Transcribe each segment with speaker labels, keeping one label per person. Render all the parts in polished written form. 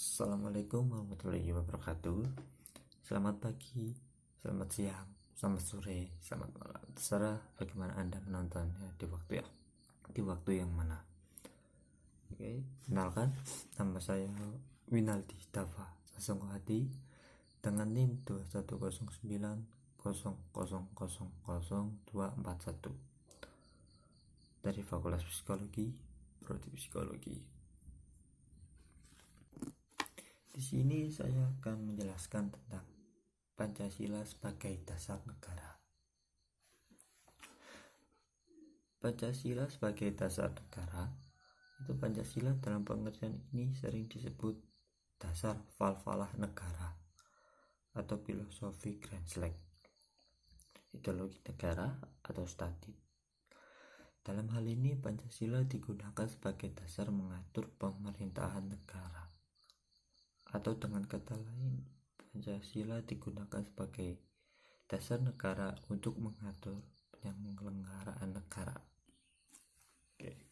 Speaker 1: Assalamualaikum warahmatullahi wabarakatuh. Selamat pagi, selamat siang, selamat sore, selamat malam. Terserah bagaimana Anda menontonnya di waktu yang mana. Oke, kenalkan, nama saya Winaldi Dava Sasongkohati dengan NIM 210900000241 dari Fakultas Psikologi, Prodi Psikologi. Di sini saya akan menjelaskan tentang Pancasila sebagai dasar negara. Pancasila sebagai dasar negara itu Pancasila dalam pengertian ini sering disebut dasar falfalah negara atau filosofi Grand Slam, ideologi negara atau statut. Dalam hal ini Pancasila digunakan sebagai dasar mengatur pemerintahan negara. Atau dengan kata lain, Pancasila digunakan sebagai dasar negara untuk mengatur penyelenggaraan negara. Oke.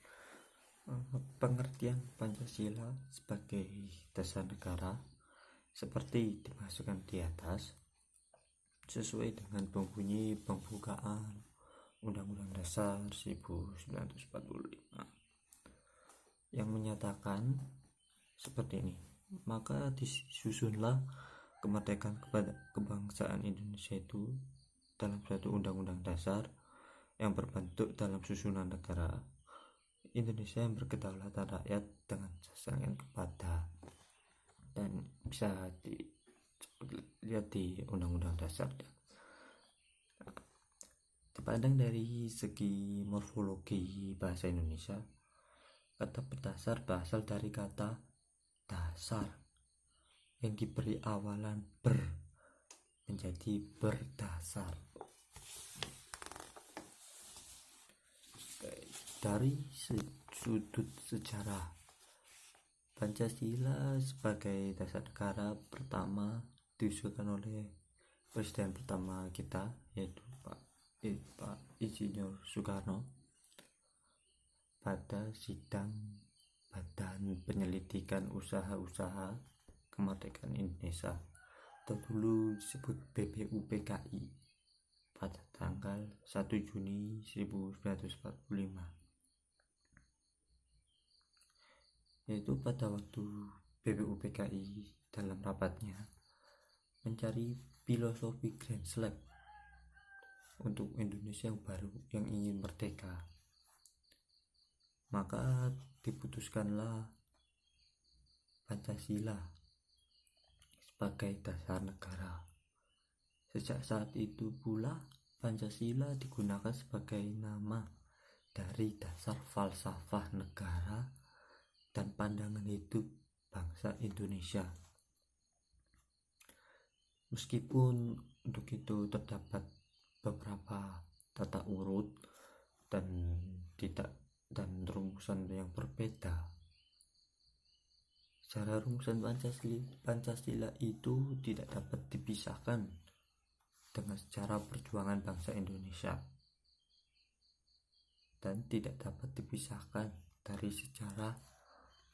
Speaker 1: Pengertian Pancasila sebagai dasar negara seperti dimasukkan di atas sesuai dengan bunyi pembukaan Undang-Undang Dasar 1945 yang menyatakan seperti ini. Maka disusunlah kemerdekaan kepada kebangsaan Indonesia itu dalam suatu undang-undang dasar yang berbentuk dalam susunan negara Indonesia yang berkedaulatan rakyat dengan sasaran kepada, dan bisa dilihat di undang-undang dasar. Dipandang dari segi morfologi bahasa Indonesia, kata berdasar berasal dari kata dasar yang diberi awalan ber menjadi berdasar. Dari sudut sejarah, Pancasila sebagai dasar negara pertama diusulkan oleh presiden pertama kita, yaitu Pak Insinyur Soekarno pada sidang Badan Penyelidikan Usaha-Usaha Kemerdekaan Indonesia atau dulu disebut BPUPKI pada tanggal 1 Juni 1945, yaitu pada waktu BPUPKI dalam rapatnya mencari filosofi Grand Slam untuk Indonesia yang baru yang ingin merdeka, maka diputuskanlah Pancasila sebagai dasar negara. Sejak saat itu pula Pancasila digunakan sebagai nama dari dasar falsafah negara dan pandangan hidup bangsa Indonesia. Meskipun untuk itu terdapat beberapa tata urut dan rumusan yang berbeda, secara rumusan Pancasila itu tidak dapat dipisahkan dengan sejarah perjuangan bangsa Indonesia dan tidak dapat dipisahkan dari sejarah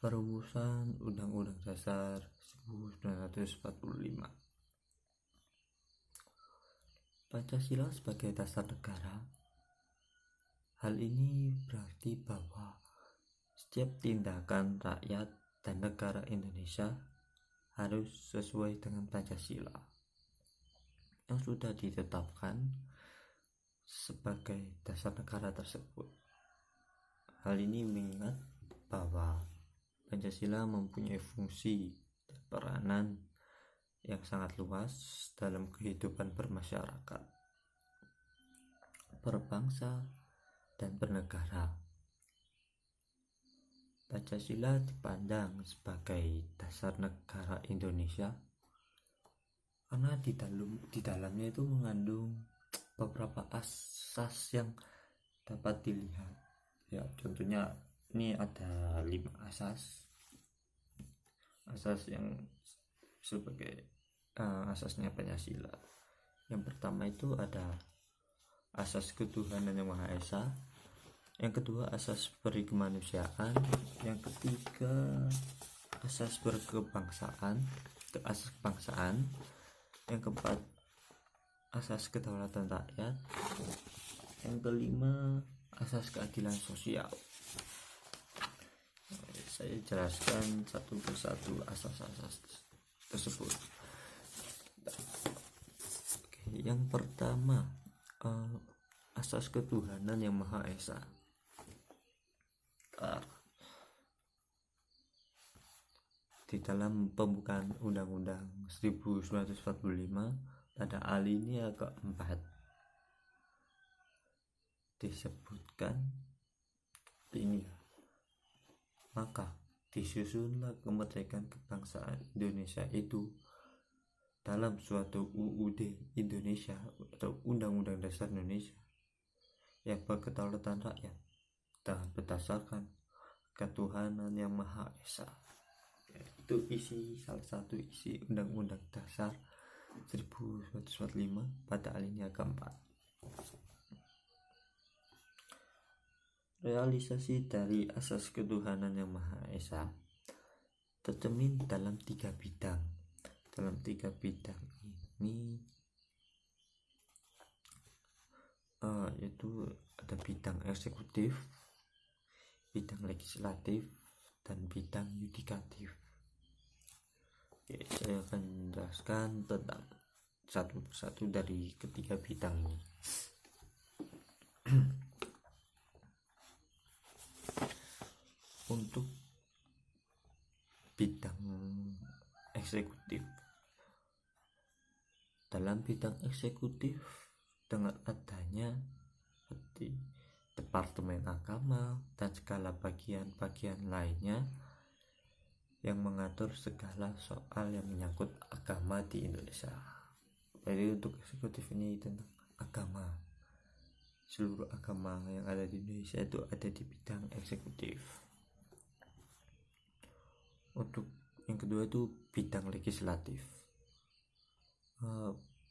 Speaker 1: perumusan Undang-Undang Dasar 1945. Pancasila sebagai dasar negara, hal ini berarti bahwa setiap tindakan rakyat dan negara Indonesia harus sesuai dengan Pancasila yang sudah ditetapkan sebagai dasar negara tersebut. Hal ini mengingat bahwa Pancasila mempunyai fungsi dan peranan yang sangat luas dalam kehidupan bermasyarakat, berbangsa, dan bernegara. Pancasila dipandang sebagai dasar negara Indonesia karena di dalamnya itu mengandung beberapa asas yang dapat dilihat. Ya, contohnya ini ada 5 asas yang sebagai asasnya Pancasila. Yang pertama itu ada asas ketuhanan yang Maha Esa, Yang kedua, asas peri kemanusiaan. Yang ketiga, asas berkebangsaan, asas kebangsaan. Yang keempat, asas kedaulatan rakyat. Yang kelima, asas keadilan sosial. Saya jelaskan satu persatu asas-asas tersebut. Yang pertama, asas ketuhanan yang Maha Esa. Di dalam pembukaan Undang-Undang 1945 pada alinea keempat disebutkan ini, maka disusunlah kemerdekaan kebangsaan Indonesia itu dalam suatu UUD Indonesia atau Undang-Undang Dasar Indonesia yang berkedaulatan rakyat dan berdasarkan ketuhanan yang Maha Esa. Itu isi salah satu isi Undang-Undang Dasar 1945 pada alinea keempat. Realisasi dari asas ketuhanan yang Maha Esa tercermin dalam 3 bidang. Dalam 3 bidang ini yaitu ada bidang eksekutif, bidang legislatif, dan bidang yudikatif. Oke, saya akan menjelaskan tentang satu persatu dari ketiga bidang ini. Untuk bidang eksekutif, dalam bidang eksekutif dengan adanya Departemen Agama dan segala bagian-bagian lainnya yang mengatur segala soal yang menyangkut agama di Indonesia. Jadi untuk eksekutif ini tentang agama, seluruh agama yang ada di Indonesia itu ada di bidang eksekutif. Untuk yang kedua itu bidang legislatif.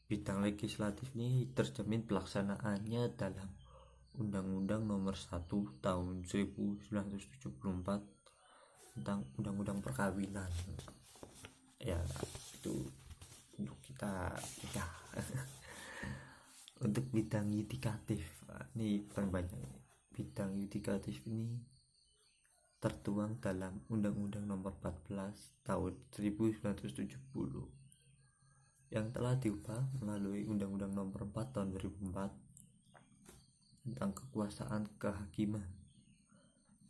Speaker 1: Bidang legislatif ini tercermin pelaksanaannya dalam Undang-Undang Nomor 1 Tahun 1974 tentang Undang-Undang Perkawinan. Ya, itu untuk kita nikah. Untuk bidang yudikatif, ini paling banyak. Bidang yudikatif ini tertuang dalam Undang-Undang Nomor 14 Tahun 1970 yang telah diubah melalui Undang-Undang Nomor 4 Tahun 2004 tentang kekuasaan kehakiman.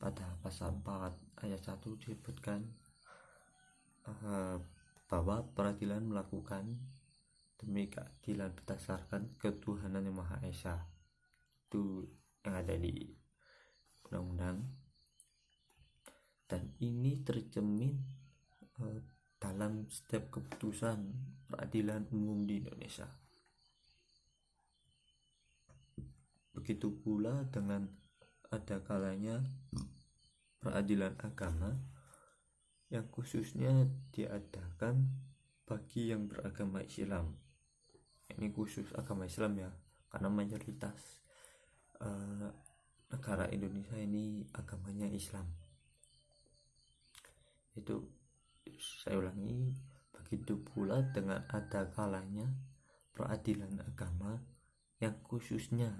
Speaker 1: Pada pasal 4 ayat 1 disebutkan bahwa peradilan melakukan demi keadilan berdasarkan ketuhanan yang Maha Esa. Itu yang ada di undang-undang, dan ini tercermin dalam setiap keputusan peradilan umum di Indonesia. Begitu pula dengan ada kalanya peradilan agama yang khususnya diadakan bagi yang beragama Islam. Ini khusus agama Islam ya, karena mayoritas negara Indonesia ini agamanya Islam. Itu saya ulangi, begitu pula dengan ada kalanya peradilan agama yang khususnya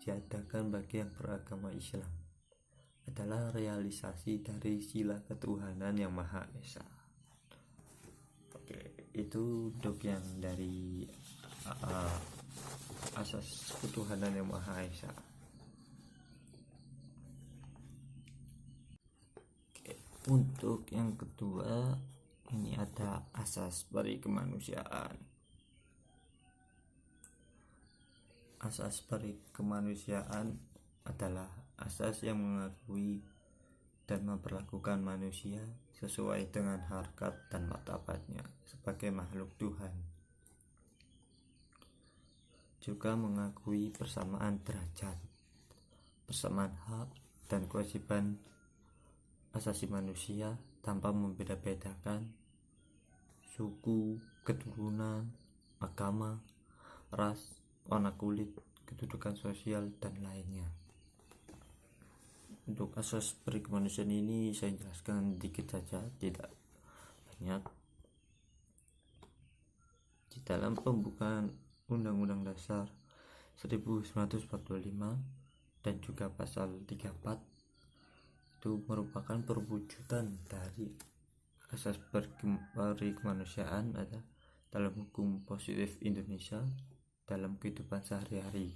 Speaker 1: diadakan bagi yang beragama Islam, adalah realisasi dari sila ketuhanan yang Maha Esa. Oke, itu untuk yang dari asas ketuhanan yang Maha Esa. Oke, untuk yang kedua ini ada asas peri kemanusiaan. Asas peri kemanusiaan adalah asas yang mengakui dan memperlakukan manusia sesuai dengan harkat dan martabatnya sebagai makhluk Tuhan. Juga mengakui persamaan derajat, persamaan hak dan kewajiban asasi manusia tanpa membeda-bedakan suku, keturunan, agama, ras, warna kulit, kedudukan sosial, dan lainnya. Untuk asas peri kemanusiaan ini saya jelaskan dikit saja, tidak banyak. Di dalam pembukaan Undang-Undang Dasar 1945 dan juga pasal 34 itu merupakan perwujudan dari asas peri kemanusiaan ada dalam hukum positif Indonesia dalam kehidupan sehari-hari.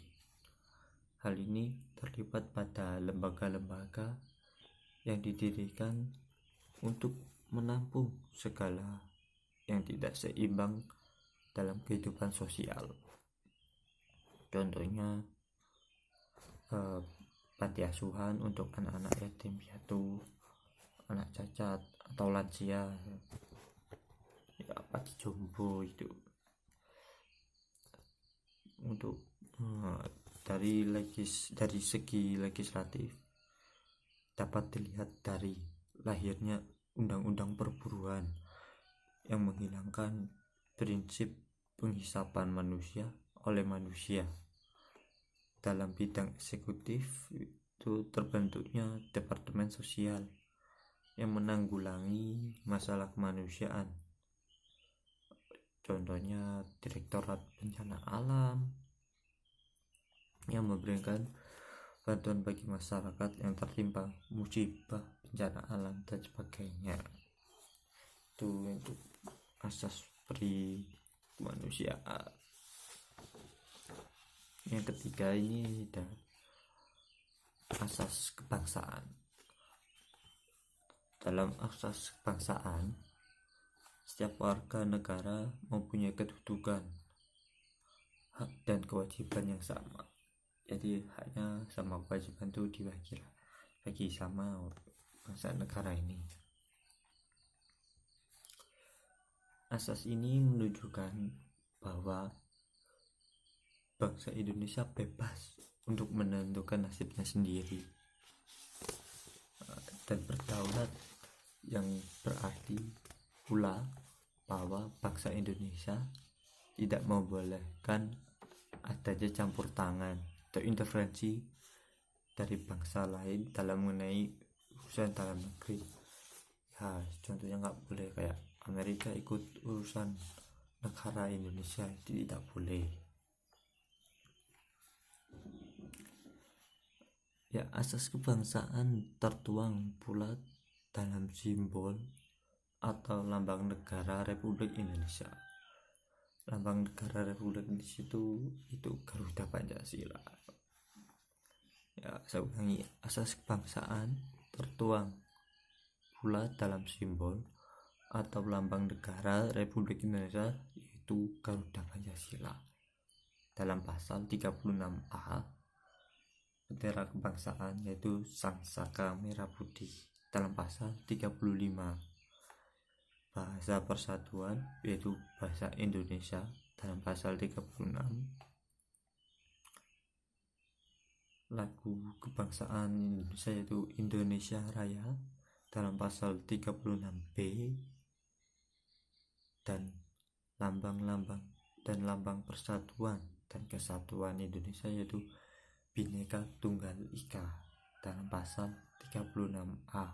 Speaker 1: Hal ini terlibat pada lembaga-lembaga yang didirikan untuk menampung segala yang tidak seimbang dalam kehidupan sosial. Contohnya panti asuhan untuk anak-anak yatim piatu, anak cacat atau lansia, ya panti jompo itu. Untuk dari segi legislatif dapat dilihat dari lahirnya undang-undang perburuan yang menghilangkan prinsip penghisapan manusia oleh manusia. Dalam bidang eksekutif itu terbentuknya Departemen Sosial yang menanggulangi masalah kemanusiaan. Contohnya Direktorat Bencana Alam yang memberikan bantuan bagi masyarakat yang tertimpa musibah, bencana alam dan sebagainya. Itu untuk asas peri kemanusiaan. Yang ketiga ini ada asas kebangsaan. Dalam asas kebangsaan, setiap warga negara mempunyai kedudukan, hak dan kewajiban yang sama. Jadi haknya sama kewajiban itu dibagi sama bangsa negara ini. Asas ini menunjukkan bahwa bangsa Indonesia bebas untuk menentukan nasibnya sendiri dan berdaulat, yang berarti pula bahwa bangsa Indonesia tidak membolehkan adanya campur tangan atau intervensi dari bangsa lain dalam mengenai urusan dalam negeri. Ya, contohnya nggak boleh kayak Amerika ikut urusan negara Indonesia, itu tidak boleh. Ya, asas kebangsaan tertuang pula dalam simbol atau lambang negara Republik Indonesia. Lambang negara Republik Indonesia itu Garuda Pancasila. Ya, saya ulangi, asas kebangsaan tertuang pula dalam simbol atau lambang negara Republik Indonesia, yaitu Garuda Pancasila. Dalam pasal 36A bendera kebangsaan yaitu Sang Saka Merah Putih. Dalam pasal 35 bahasa persatuan yaitu bahasa Indonesia. Dalam pasal 36 lagu kebangsaan Indonesia yaitu Indonesia Raya. Dalam pasal 36B dan lambang persatuan dan kesatuan Indonesia yaitu Bhinneka Tunggal Ika dalam pasal 36A.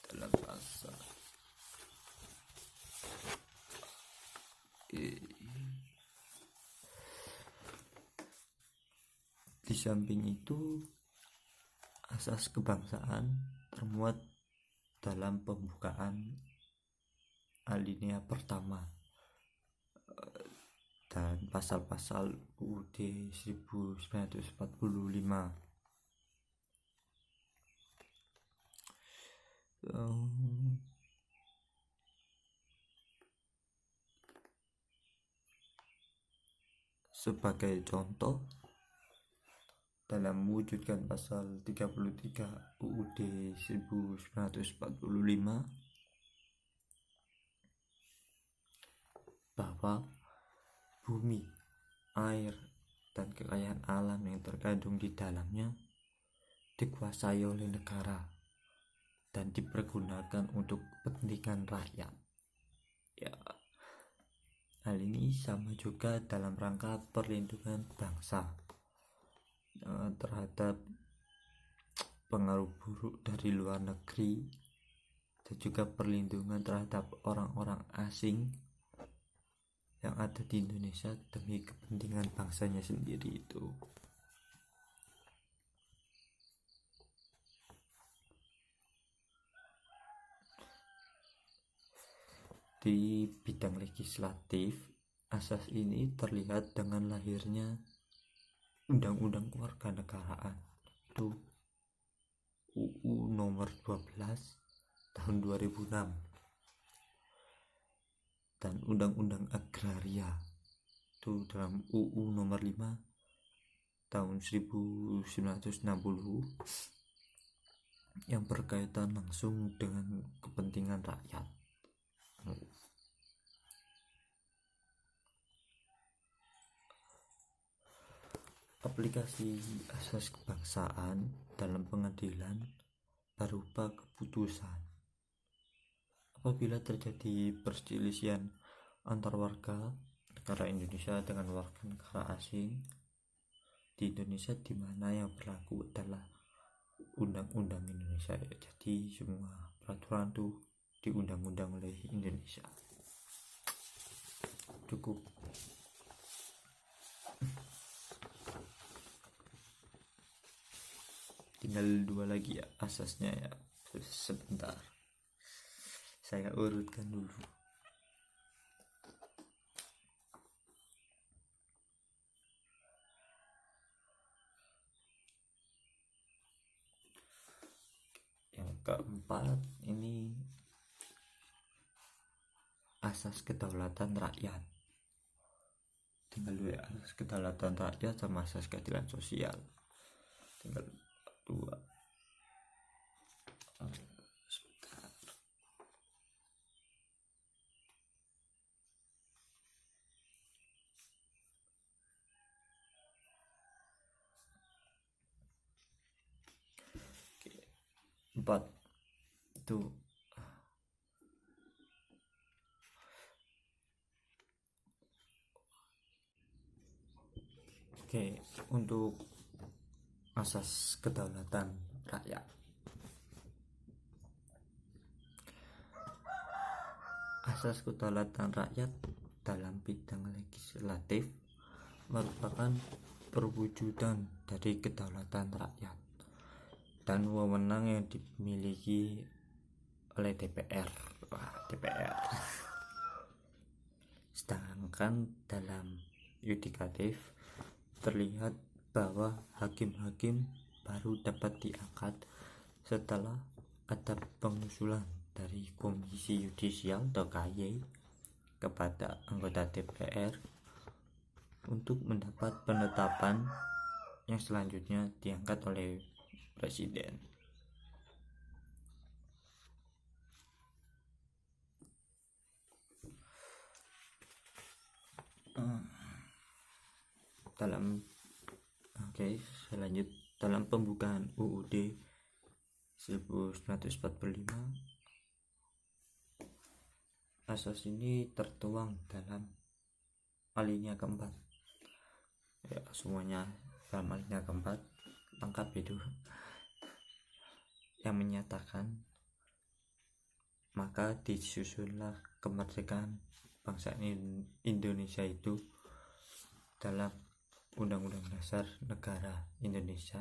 Speaker 1: Dalam pasal di samping itu, asas kebangsaan termuat dalam pembukaan alinea pertama dan pasal-pasal UUD 1945. Sebagai contoh, dalam mewujudkan pasal 33 UUD 1945 bahwa bumi, air, dan kekayaan alam yang terkandung di dalamnya dikuasai oleh negara dan dipergunakan untuk kepentingan rakyat. Ya, Hal ini sama juga dalam rangka perlindungan bangsa terhadap pengaruh buruk dari luar negeri, dan juga perlindungan terhadap orang-orang asing yang ada di Indonesia demi kepentingan bangsanya sendiri itu. Di bidang legislatif, asas ini terlihat dengan lahirnya Undang-Undang Kewarganegaraan itu UU nomor 12 tahun 2006 dan Undang-Undang Agraria itu dalam UU nomor 5 tahun 1960 yang berkaitan langsung dengan kepentingan rakyat. Aplikasi asas kebangsaan dalam pengadilan berupa keputusan apabila terjadi perselisihan antar warga negara Indonesia dengan warga negara asing di Indonesia, di mana yang berlaku adalah undang-undang Indonesia. Jadi semua peraturan tuh diundang-undang oleh Indonesia. Cukup. Tinggal 2 lagi ya asasnya ya. Sebentar, saya urutkan dulu. Yang keempat ini asas kedaulatan rakyat. Tinggal 2, asas kedaulatan rakyat sama asas keadilan sosial. Tinggal 2. Sebentar. Oke. 4 itu Oke, untuk asas kedaulatan rakyat. Asas kedaulatan rakyat dalam bidang legislatif merupakan perwujudan dari kedaulatan rakyat dan wewenang yang dimiliki oleh DPR. DPR. Sedangkan dalam yudikatif terlihat bahwa hakim-hakim baru dapat diangkat setelah ada pengusulan dari Komisi Yudisial atau KY kepada anggota DPR untuk mendapat penetapan yang selanjutnya diangkat oleh Presiden. Saya lanjut. Dalam pembukaan UUD 1945, asas ini tertuang dalam alinea keempat. Ya, semuanya dalam alinea keempat, lengkap itu, yang menyatakan maka disusunlah kemerdekaan bangsa Indonesia itu dalam Undang-Undang Dasar Negara Indonesia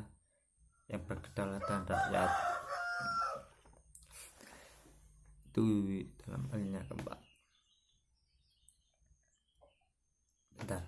Speaker 1: yang berkedaulatan rakyat. Itu dalam alinea keempat. Bentar.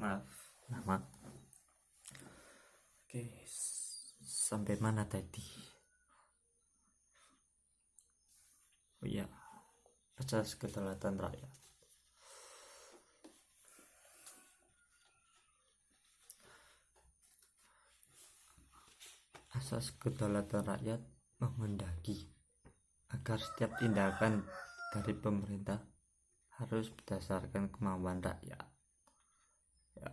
Speaker 1: maaf nama. Oke, sampai mana tadi? Oh iya, asas kedaulatan rakyat. Asas kedaulatan rakyat menghendaki agar setiap tindakan dari pemerintah harus berdasarkan kemauan rakyat. Ya,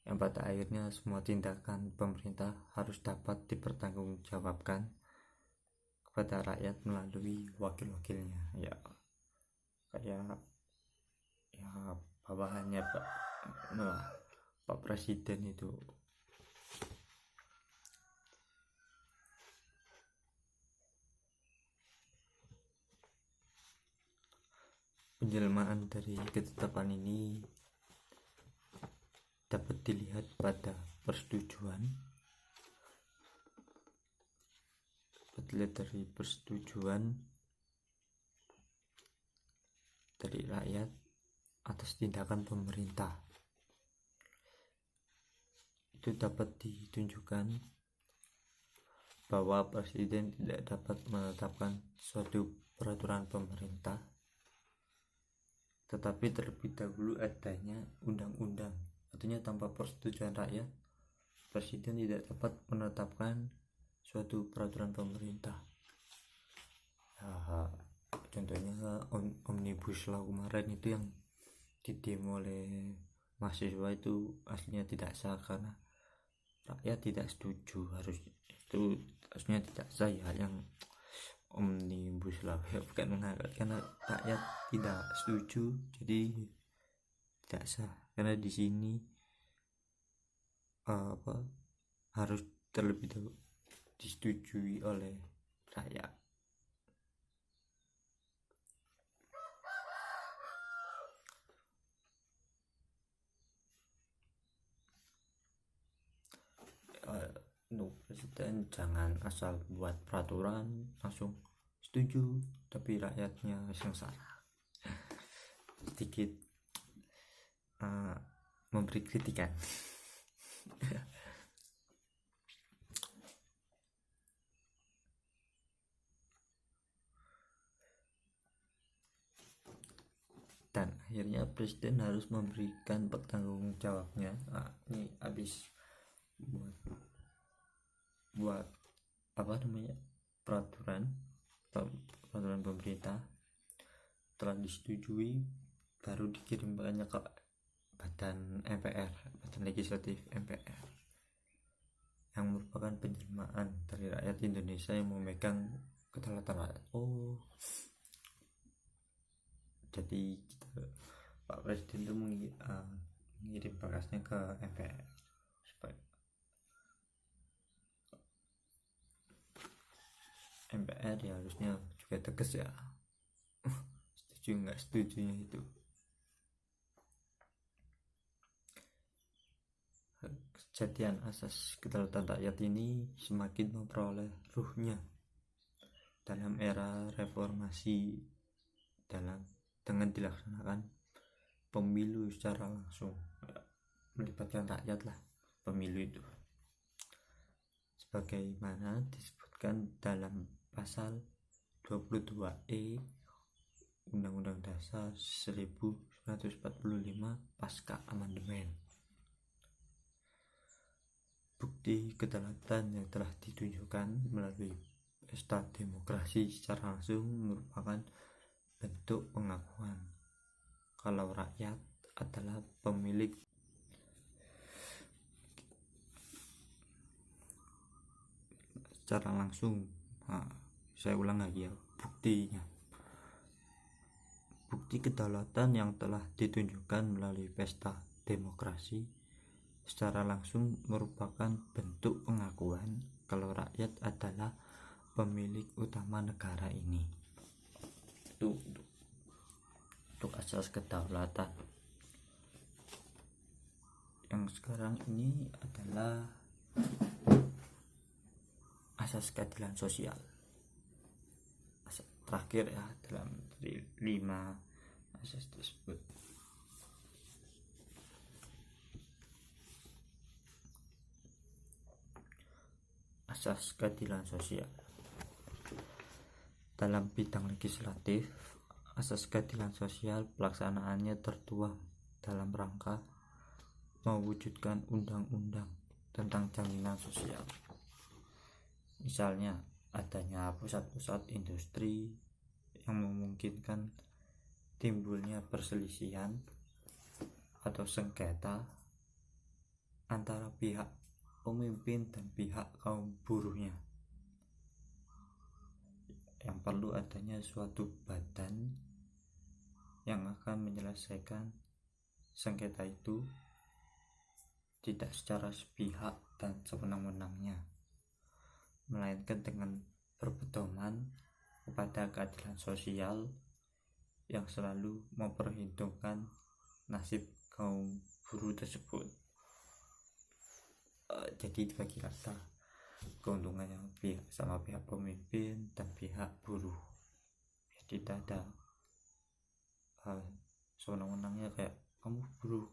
Speaker 1: yang pada akhirnya semua tindakan pemerintah harus dapat dipertanggungjawabkan kepada rakyat melalui wakil-wakilnya. Ya, kayak ya bawahannya Pak Presiden itu. Penjelmaan dari ketetapan ini dapat dilihat pada persetujuan dari rakyat atas tindakan pemerintah. Itu dapat ditunjukkan bahwa presiden tidak dapat menetapkan suatu peraturan pemerintah, tetapi terlebih dahulu adanya undang-undang. Artinya tanpa persetujuan rakyat, presiden tidak dapat menetapkan suatu peraturan pemerintah. Ya, contohnya Omnibus Law kemarin itu yang didemo oleh mahasiswa itu aslinya tidak sah karena rakyat tidak setuju. Harusnya tidak sah ya, yang Omnibus Law ya, bukan mengangkat karena rakyat tidak setuju jadi tidak sah, karena di sini harus terlebih dahulu disetujui oleh rakyat. Presiden jangan asal buat peraturan langsung setuju tapi rakyatnya yang salah. Sedikit memberi kritikan. Dan akhirnya presiden harus memberikan pertanggungjawabnya. Ini habis buat peraturan pemerintah telah disetujui, baru dikirimkannya ke badan MPR, badan legislatif MPR, yang merupakan penjelmaan dari rakyat Indonesia yang memegang kedaulatan rakyat. Jadi Pak Presiden itu mengirim berkasnya ke MPR supaya MPR ya harusnya juga tegas ya, setuju nggak setujunya itu. Kejadian asas kedaulatan rakyat ini semakin memperoleh ruhnya dalam era reformasi dengan dilaksanakan pemilu secara langsung, melibatkan rakyat lah pemilu itu, sebagaimana disebutkan dalam pasal 22E Undang-Undang Dasar 1945 pasca amandemen. Bukti kedaulatan yang telah ditunjukkan melalui pesta demokrasi secara langsung merupakan bentuk pengakuan kalau rakyat adalah pemilik secara langsung. Saya ulang lagi ya, bukti kedaulatan yang telah ditunjukkan melalui pesta demokrasi secara langsung merupakan bentuk pengakuan kalau rakyat adalah pemilik utama negara ini. Itu untuk asas kedaulatan. Yang sekarang ini adalah asas keadilan sosial. Asas terakhir ya dalam 5 asas tersebut. asas keadilan sosial. Dalam bidang legislatif, asas keadilan sosial pelaksanaannya tertuang dalam rangka mewujudkan undang-undang tentang jaminan sosial. Misalnya, adanya pusat-pusat industri yang memungkinkan timbulnya perselisihan atau sengketa antara pihak pemimpin dan pihak kaum buruhnya, yang perlu adanya suatu badan yang akan menyelesaikan sengketa itu tidak secara sepihak dan sewenang-wenangnya, melainkan dengan berpedoman kepada keadilan sosial yang selalu memperhitungkan nasib kaum buruh tersebut. Jadi dibagi rata keuntungan yang sama pihak pemimpin dan pihak buruh. Tidak ada sewenang-wenangnya kayak kamu buruh,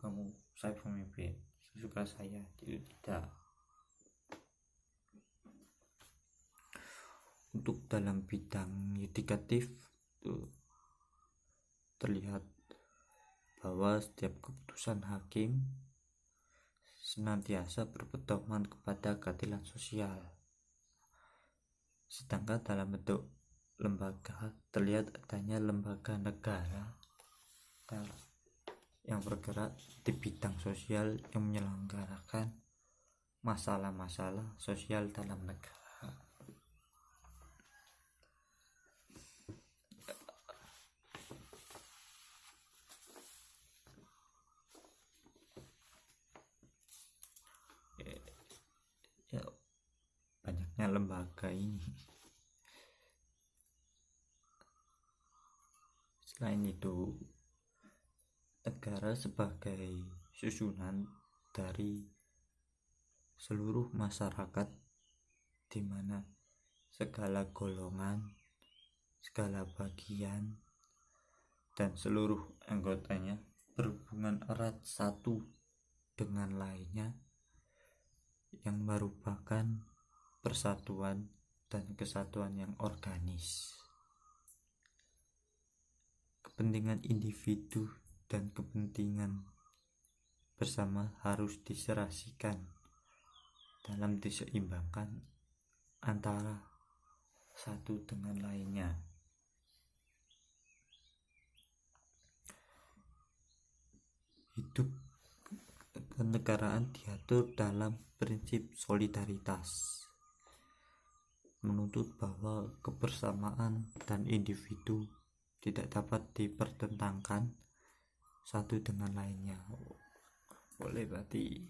Speaker 1: saya pemimpin, sesuka saya. Itu tidak. Untuk dalam bidang yudikatif itu terlihat bahwa setiap keputusan hakim senantiasa berpedoman kepada keadilan sosial. Sedangkan dalam bentuk lembaga terlihat adanya lembaga negara yang bergerak di bidang sosial yang menyelenggarakan masalah-masalah sosial dalam negara. Ya, banyaknya lembaga ini. Selain itu, negara sebagai susunan dari seluruh masyarakat, di mana segala golongan, segala bagian, dan seluruh anggotanya berhubungan erat satu dengan lainnya, yang merupakan persatuan dan kesatuan yang organis. Kepentingan individu dan kepentingan bersama harus diserasikan dalam diseimbangkan antara satu dengan lainnya. Hidup kenegaraan diatur dalam prinsip solidaritas, menuntut bahwa kebersamaan dan individu tidak dapat dipertentangkan satu dengan lainnya. Boleh berarti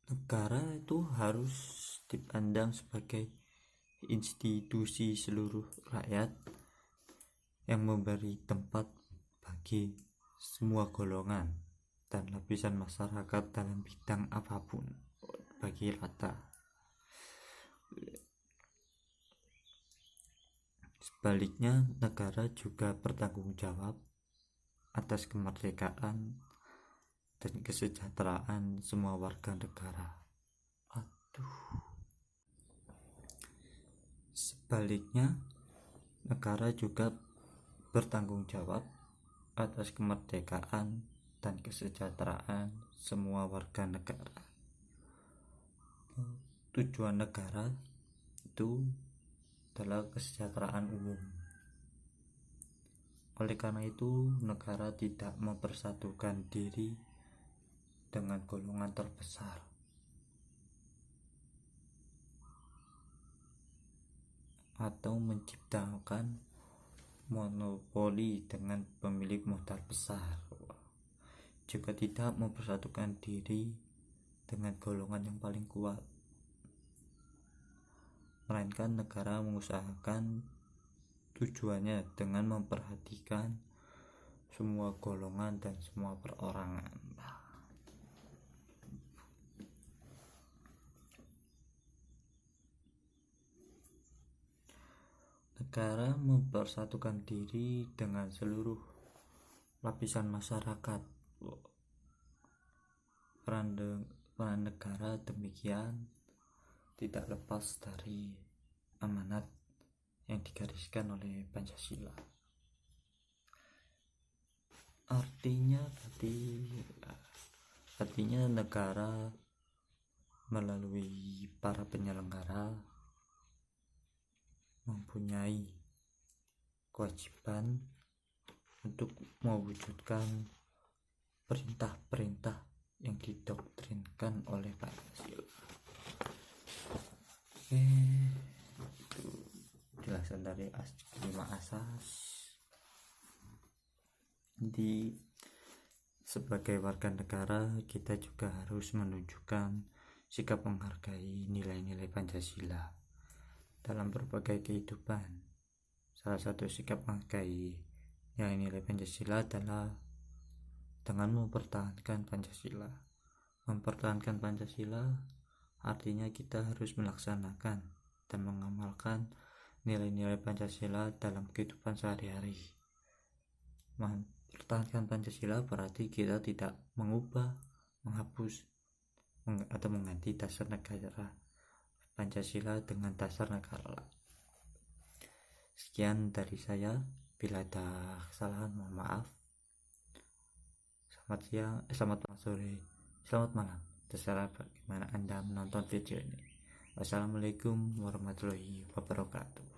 Speaker 1: negara itu harus dipandang sebagai institusi seluruh rakyat yang memberi tempat bagi semua golongan dan lapisan masyarakat dalam bidang apapun, bagi rata. Sebaliknya, negara juga bertanggung jawab atas kemerdekaan dan kesejahteraan semua warga negara. Sebaliknya, negara juga bertanggung jawab atas kemerdekaan dan kesejahteraan semua warga negara. Tujuan negara itu adalah kesejahteraan umum. Oleh karena itu, negara tidak mempersatukan diri dengan golongan terbesar atau menciptakan monopoli dengan pemilik modal besar, juga tidak mempersatukan diri dengan golongan yang paling kuat, melainkan negara mengusahakan tujuannya dengan memperhatikan semua golongan dan semua perorangan. Negara mempersatukan diri dengan seluruh lapisan masyarakat peran negara demikian tidak lepas dari amanat yang digariskan oleh Pancasila. Artinya negara melalui para penyelenggara mempunyai kewajiban untuk mewujudkan perintah-perintah yang didoktrinkan oleh Pancasila. Itu jelasan dari 5 asas. Jadi sebagai warga negara kita juga harus menunjukkan sikap menghargai nilai-nilai Pancasila dalam berbagai kehidupan. Salah satu sikap menghargai nilai-nilai Pancasila adalah dengan mempertahankan Pancasila. Mempertahankan Pancasila artinya kita harus melaksanakan dan mengamalkan nilai-nilai Pancasila dalam kehidupan sehari-hari. Mempertahankan Pancasila berarti kita tidak mengubah, menghapus, atau mengganti dasar negara Pancasila dengan dasar negara lain. Sekian dari saya. Bila ada kesalahan mohon maaf. Selamat siang, selamat sore, selamat malam, terserah bagaimana Anda menonton video ini. Wassalamualaikum warahmatullahi wabarakatuh.